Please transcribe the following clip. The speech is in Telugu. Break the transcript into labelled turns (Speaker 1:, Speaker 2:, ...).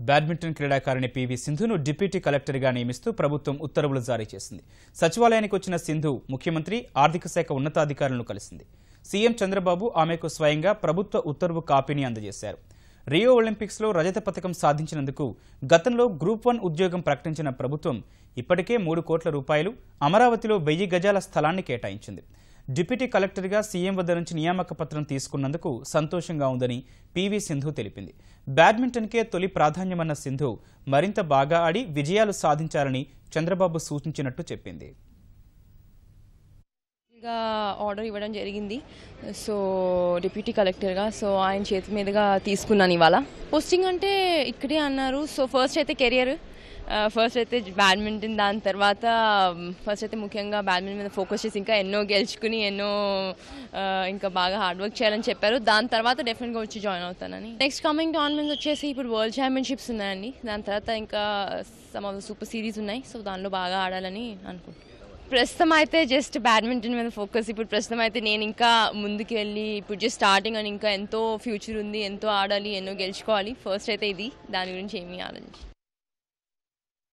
Speaker 1: బ్యాడ్మింటన్ క్రీడాకారిణి పీవీ సింధును డిప్యూటీ కలెక్టర్గా నియమిస్తూ ప్రభుత్వం ఉత్తర్వులు జారీ చేసింది. సచివాలయానికి వచ్చిన సింధు ముఖ్యమంత్రి, ఆర్థిక శాఖ ఉన్నతాధికారులను కలిసింది. సీఎం చంద్రబాబు ఆమెకు స్వయంగా ప్రభుత్వ ఉత్తర్వు కాపీని అందజేశారు. రియో ఒలింపిక్స్లో రజత పతకం సాధించినందుకు గతంలో గ్రూప్ 1 ఉద్యోగం ప్రకటించిన ప్రభుత్వం ఇప్పటికే 3 కోట్ల రూపాయలు అమరావతిలో 1000 గజాల స్థలాన్ని కేటాయించింది. డిప్యూటీ కలెక్టర్గా సీఎం వద్ద నుంచి నియామక పత్రం తీసుకున్నందుకు సంతోషంగా ఉందని పీవీ సింధు తెలిపింది. బ్యాడ్మింటన్కే తొలి ప్రాధాన్యమన్న సింధు మరింత బాగా ఆడి విజయాలు సాధించాలని చంద్రబాబు సూచించినట్టు చెప్పింది.
Speaker 2: ఆర్డర్ ఇవ్వడం జరిగింది. సో డిప్యూటీ కలెక్టర్గా ఆయన చేతి మీదుగా తీసుకున్నాను ఇవాళ. పోస్టింగ్ అంటే ఇక్కడే అన్నారు. సో ఫస్ట్ అయితే బ్యాడ్మింటన్, దాని తర్వాత ఫస్ట్ అయితే ముఖ్యంగా బ్యాడ్మింటన్ మీద ఫోకస్ చేసి ఇంకా ఎన్నో గెలుచుకుని ఇంకా బాగా హార్డ్ వర్క్ చేయాలని చెప్పారు. దాని తర్వాత డెఫినెట్గా వచ్చి జాయిన్ అవుతానని. నెక్స్ట్ కమింగ్ టోర్నమెంట్స్ వచ్చేసి ఇప్పుడు వరల్డ్ ఛాంపియన్షిప్స్ ఉన్నాయండి. దాని తర్వాత ఇంకా some of the super series ఉన్నాయి. సో దానిలో బాగా ఆడాలని అనుకుంటున్నాను. ప్రస్తుతం అయితే జస్ట్ బ్యాడ్మింటన్ మీద ఫోకస్. ఇప్పుడు ప్రస్తుతం అయితే నేను ఇంకా ముందుకు వెళ్ళి ఇప్పుడు జస్ట్ స్టార్టింగ్ అని ఇంకా ఎంతో ఫ్యూచర్ ఉంది, ఎంతో ఆడాలి, ఎన్నో గెలుచుకోవాలి. ఫస్ట్ అయితే ఇది, దాని గురించి ఏమీ ఆలోచించాలి.